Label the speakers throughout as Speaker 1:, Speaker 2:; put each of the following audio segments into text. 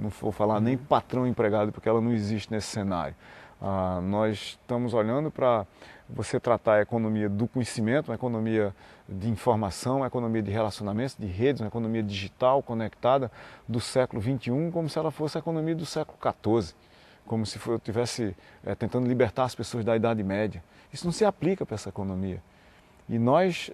Speaker 1: não vou falar nem patrão empregado, porque ela não existe nesse cenário. Nós estamos olhando para você tratar a economia do conhecimento, uma economia de informação, uma economia de relacionamentos, de redes, uma economia digital conectada do século XXI, como se ela fosse a economia do século XIV, como se eu estivesse tentando libertar as pessoas da Idade Média. Isso não se aplica para essa economia. E nós,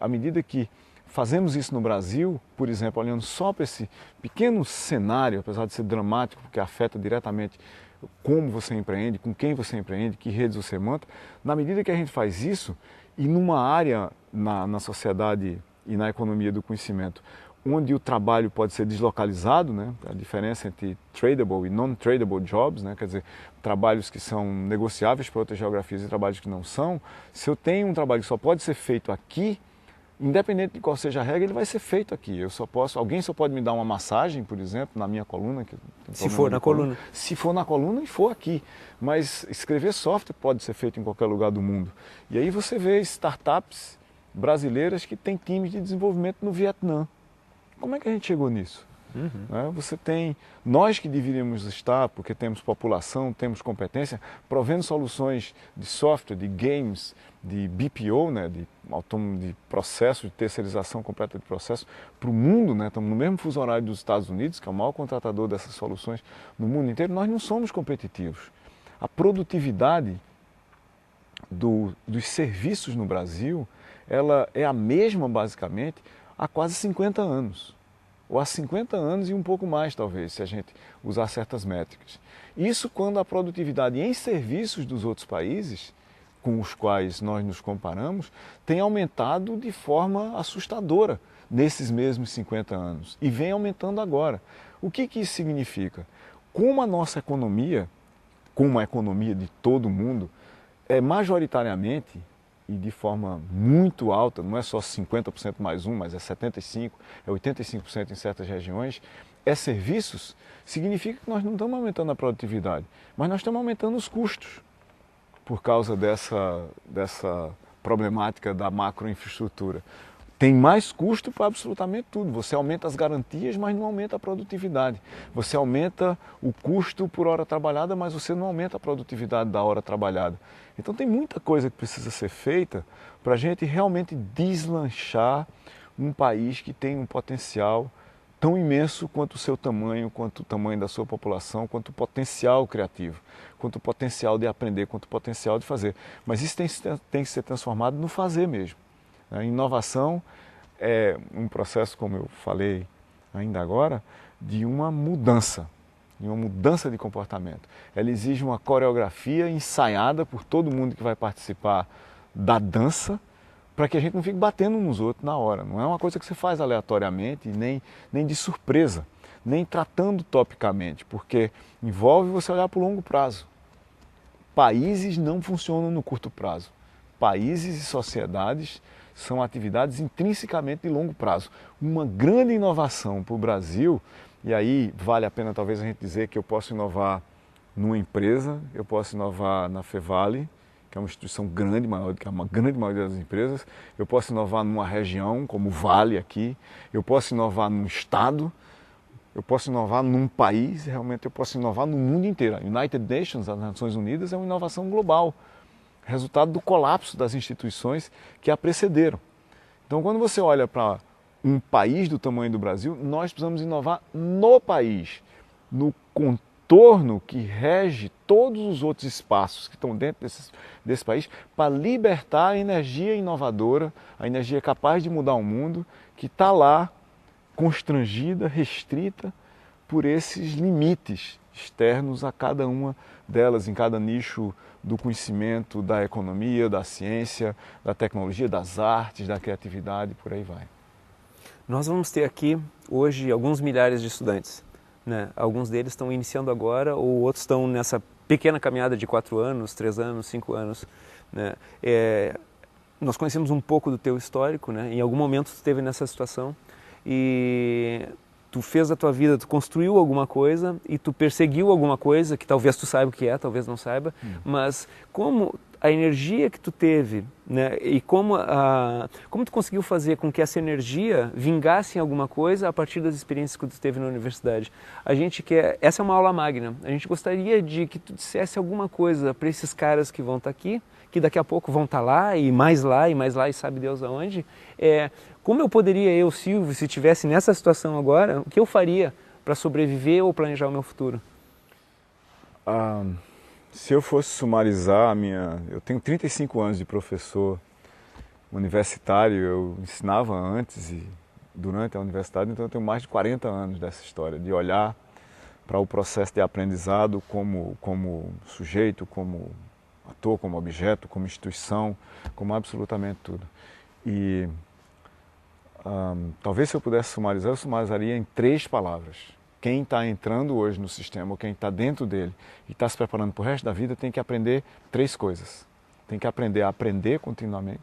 Speaker 1: à medida que fazemos isso no Brasil, por exemplo, olhando só para esse pequeno cenário, apesar de ser dramático, porque afeta diretamente como você empreende, com quem você empreende, que redes você monta, na medida que a gente faz isso, e numa área na sociedade e na economia do conhecimento, onde o trabalho pode ser deslocalizado, né? A diferença entre tradable e non-tradable jobs, né? Quer dizer, trabalhos que são negociáveis para outras geografias e trabalhos que não são, se eu tenho um trabalho que só pode ser feito aqui, independente de qual seja a regra, ele vai ser feito aqui. Alguém só pode me dar uma massagem, por exemplo, na minha coluna.
Speaker 2: Se for na coluna.
Speaker 1: Se for na coluna e for aqui. Mas escrever software pode ser feito em qualquer lugar do mundo. E aí você vê startups brasileiras que têm times de desenvolvimento no Vietnã. Como é que a gente chegou nisso? Você tem, nós que deveríamos estar, porque temos população, temos competência, provendo soluções de software, de games, de BPO, né, de processo, de terceirização completa de processo para o mundo, né, estamos no mesmo fuso horário dos Estados Unidos, que é o maior contratador dessas soluções no mundo inteiro, nós não somos competitivos. A produtividade dos serviços no Brasil, ela é a mesma basicamente há quase 50 anos. Ou há 50 anos e um pouco mais, talvez, se a gente usar certas métricas. Isso quando a produtividade em serviços dos outros países, com os quais nós nos comparamos, tem aumentado de forma assustadora nesses mesmos 50 anos. E vem aumentando agora. O que isso significa? Como a nossa economia, como a economia de todo mundo, é majoritariamente e de forma muito alta, não é só 50% mais um, mas é 75%, é 85% em certas regiões, é serviços, significa que nós não estamos aumentando a produtividade, mas nós estamos aumentando os custos por causa dessa problemática da macroinfraestrutura. Tem mais custo para absolutamente tudo. Você aumenta as garantias, mas não aumenta a produtividade. Você aumenta o custo por hora trabalhada, mas você não aumenta a produtividade da hora trabalhada. Então tem muita coisa que precisa ser feita para a gente realmente deslanchar um país que tem um potencial tão imenso quanto o seu tamanho, quanto o tamanho da sua população, quanto o potencial criativo, quanto o potencial de aprender, quanto o potencial de fazer. Mas isso tem que ser transformado no fazer mesmo. A inovação é um processo, como eu falei ainda agora, de uma mudança de comportamento. Ela exige uma coreografia ensaiada por todo mundo que vai participar da dança, para que a gente não fique batendo nos outros na hora. Não é uma coisa que você faz aleatoriamente, nem de surpresa, nem tratando topicamente, porque envolve você olhar para o longo prazo. Países não funcionam no curto prazo. Países e sociedades são atividades intrinsecamente de longo prazo. Uma grande inovação para o Brasil, e aí vale a pena talvez a gente dizer que eu posso inovar numa empresa, eu posso inovar na Fevale, que é uma instituição grande, maior do que a grande maioria das empresas, eu posso inovar numa região, como o Vale aqui, eu posso inovar num estado, eu posso inovar num país, realmente eu posso inovar no mundo inteiro. A United Nations, as Nações Unidas, é uma inovação global, resultado do colapso das instituições que a precederam. Então, quando você olha para um país do tamanho do Brasil, nós precisamos inovar no país, no contorno que rege todos os outros espaços que estão dentro desse país, para libertar a energia inovadora, a energia capaz de mudar o mundo, que está lá, constrangida, restrita por esses limites externos a cada uma delas, em cada nicho do conhecimento, da economia, da ciência, da tecnologia, das artes, da criatividade, por aí vai.
Speaker 2: Nós vamos ter aqui hoje alguns milhares de estudantes, né? Alguns deles estão iniciando agora, ou outros estão nessa pequena caminhada de 4 anos, 3 anos, 5 anos, né? Nós conhecemos um pouco do teu histórico, né? Em algum momento tu esteve nessa situação e tu fez a tua vida, tu construiu alguma coisa e tu perseguiu alguma coisa que talvez tu saiba o que é, talvez não saiba, mas como a energia que tu teve, né, e como tu conseguiu fazer com que essa energia vingasse em alguma coisa a partir das experiências que tu teve na universidade. A gente quer, essa é uma aula magna, a gente gostaria de que tu dissesse alguma coisa para esses caras que vão estar aqui, que daqui a pouco vão estar lá e mais lá e mais lá e sabe Deus aonde. Como eu poderia, eu, Silvio, se estivesse nessa situação agora, o que eu faria para sobreviver ou planejar o meu futuro?
Speaker 1: Se eu fosse sumarizar eu tenho 35 anos de professor universitário, eu ensinava antes e durante a universidade, então eu tenho mais de 40 anos dessa história, de olhar para o processo de aprendizado como sujeito, como ator, como objeto, como instituição, como absolutamente tudo. E talvez se eu pudesse sumarizar, eu sumarizaria em 3 palavras. Quem está entrando hoje no sistema, ou quem está dentro dele e está se preparando para o resto da vida, tem que aprender 3 coisas. Tem que aprender a aprender continuamente,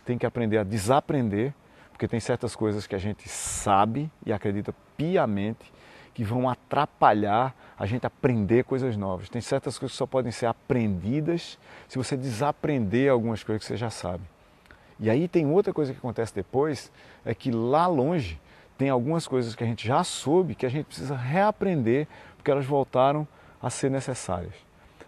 Speaker 1: tem que aprender a desaprender, porque tem certas coisas que a gente sabe e acredita piamente que vão atrapalhar a gente aprender coisas novas. Tem certas coisas que só podem ser aprendidas se você desaprender algumas coisas que você já sabe. E aí tem outra coisa que acontece depois, é que lá longe tem algumas coisas que a gente já soube que a gente precisa reaprender porque elas voltaram a ser necessárias.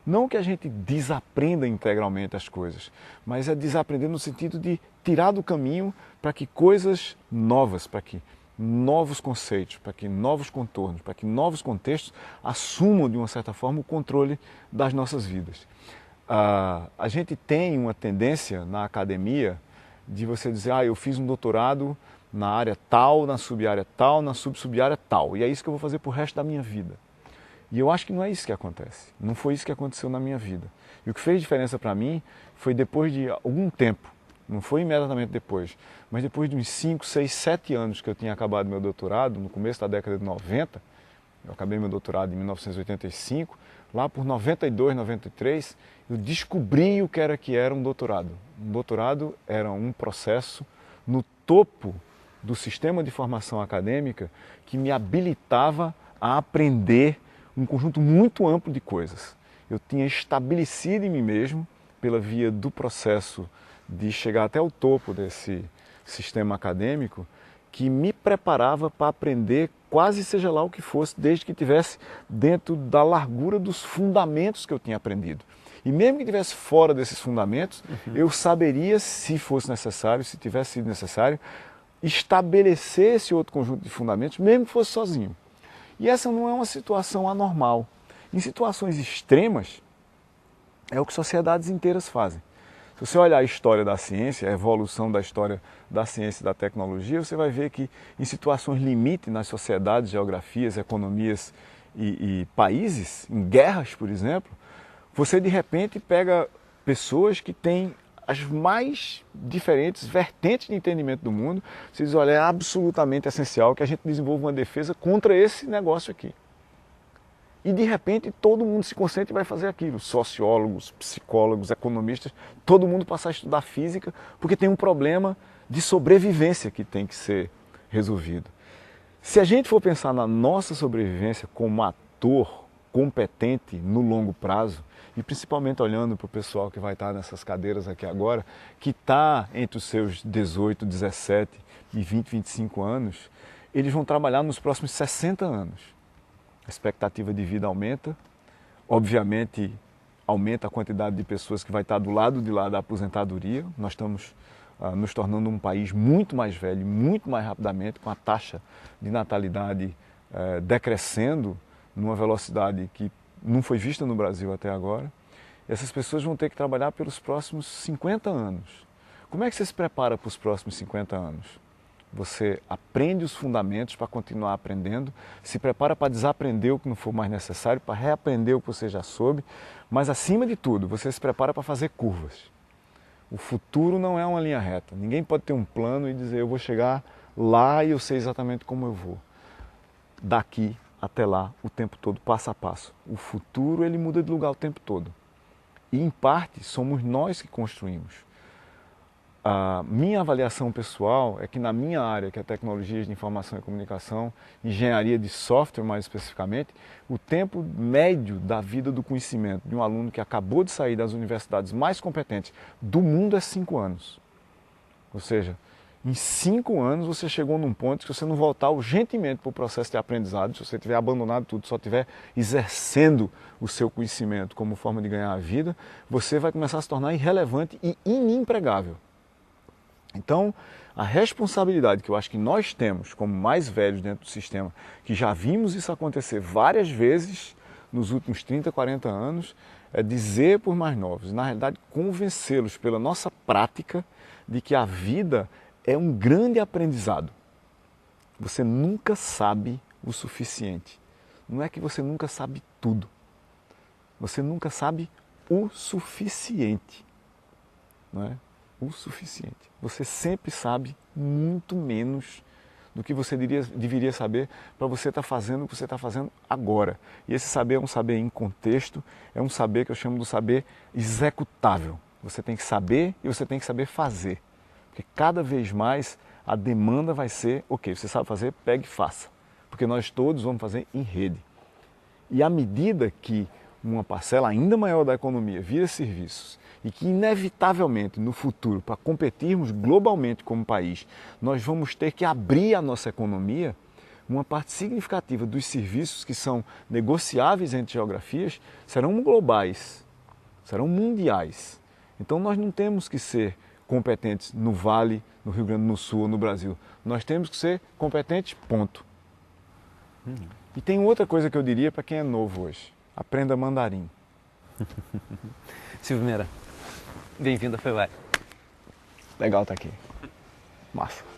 Speaker 1: Não que a gente desaprenda integralmente as coisas, mas é desaprender no sentido de tirar do caminho para que coisas novas, para que novos conceitos, para que novos contornos, para que novos contextos assumam de uma certa forma o controle das nossas vidas. A gente tem uma tendência na academia de você dizer, eu fiz um doutorado na área tal, na sub-área tal, na sub-sub-área tal, e é isso que eu vou fazer para o resto da minha vida. E eu acho que não é isso que acontece, não foi isso que aconteceu na minha vida. E o que fez diferença para mim foi depois de algum tempo, não foi imediatamente depois, mas depois de uns 5, 6, 7 anos que eu tinha acabado meu doutorado, no começo da década de 90, eu acabei meu doutorado em 1985, lá por 92, 93, eu descobri o que era um doutorado. Um doutorado era um processo no topo do sistema de formação acadêmica que me habilitava a aprender um conjunto muito amplo de coisas. Eu tinha estabelecido em mim mesmo, pela via do processo de chegar até o topo desse sistema acadêmico, que me preparava para aprender quase seja lá o que fosse, desde que estivesse dentro da largura dos fundamentos que eu tinha aprendido. E mesmo que estivesse fora desses fundamentos, eu saberia, se fosse necessário, se tivesse sido necessário, estabelecer esse outro conjunto de fundamentos, mesmo que fosse sozinho. E essa não é uma situação anormal. Em situações extremas, é o que sociedades inteiras fazem. Se você olhar a história da ciência, a evolução da história da ciência e da tecnologia, você vai ver que em situações limite nas sociedades, geografias, economias e países, em guerras, por exemplo, você de repente pega pessoas que têm as mais diferentes vertentes de entendimento do mundo. Você diz, olha, é absolutamente essencial que a gente desenvolva uma defesa contra esse negócio aqui. E de repente todo mundo se concentra e vai fazer aquilo. Sociólogos, psicólogos, economistas, todo mundo passa a estudar física porque tem um problema de sobrevivência que tem que ser resolvido. Se a gente for pensar na nossa sobrevivência como ator competente no longo prazo, e principalmente olhando para o pessoal que vai estar nessas cadeiras aqui agora, que está entre os seus 18, 17 e 20, 25 anos, eles vão trabalhar nos próximos 60 anos. A expectativa de vida aumenta, obviamente aumenta a quantidade de pessoas que vai estar do lado de lá da aposentadoria. Nós estamos nos tornando um país muito mais velho, muito mais rapidamente, com a taxa de natalidade decrescendo numa velocidade que não foi vista no Brasil até agora. E essas pessoas vão ter que trabalhar pelos próximos 50 anos. Como é que você se prepara para os próximos 50 anos? Você aprende os fundamentos para continuar aprendendo, se prepara para desaprender o que não for mais necessário, para reaprender o que você já soube, mas acima de tudo, você se prepara para fazer curvas. O futuro não é uma linha reta. Ninguém pode ter um plano e dizer eu vou chegar lá e eu sei exatamente como eu vou. Daqui até lá, o tempo todo, passo a passo. O futuro ele muda de lugar o tempo todo. E em parte somos nós que construímos. A minha avaliação pessoal é que na minha área, que é tecnologias de informação e comunicação, engenharia de software mais especificamente, o tempo médio da vida do conhecimento de um aluno que acabou de sair das universidades mais competentes do mundo é 5 anos. Ou seja, em 5 anos você chegou num ponto que se você não voltar urgentemente para o processo de aprendizado, se você tiver abandonado tudo, só estiver exercendo o seu conhecimento como forma de ganhar a vida, você vai começar a se tornar irrelevante e inempregável. Então, a responsabilidade que eu acho que nós temos como mais velhos dentro do sistema, que já vimos isso acontecer várias vezes nos últimos 30, 40 anos, é dizer por mais novos, na realidade convencê-los pela nossa prática de que a vida é um grande aprendizado. Você nunca sabe o suficiente. Não é que você nunca sabe tudo. Você nunca sabe o suficiente. Não é? O suficiente. Você sempre sabe muito menos do que você deveria saber para você estar fazendo o que você está fazendo agora. E esse saber é um saber em contexto, é um saber que eu chamo de saber executável. Você tem que saber e você tem que saber fazer. Porque cada vez mais a demanda vai ser, ok, você sabe fazer, pegue e faça. Porque nós todos vamos fazer em rede. E à medida que uma parcela ainda maior da economia vira serviços e que inevitavelmente no futuro, para competirmos globalmente como país, nós vamos ter que abrir a nossa economia, uma parte significativa dos serviços que são negociáveis entre geografias serão globais, serão mundiais. Então nós não temos que ser competentes no Vale, no Rio Grande do Sul ou no Brasil. Nós temos que ser competentes, ponto. E tem outra coisa que eu diria para quem é novo hoje. Aprenda mandarim.
Speaker 2: Silvio Meira, bem-vindo a FEVAI.
Speaker 1: Legal estar aqui. Massa.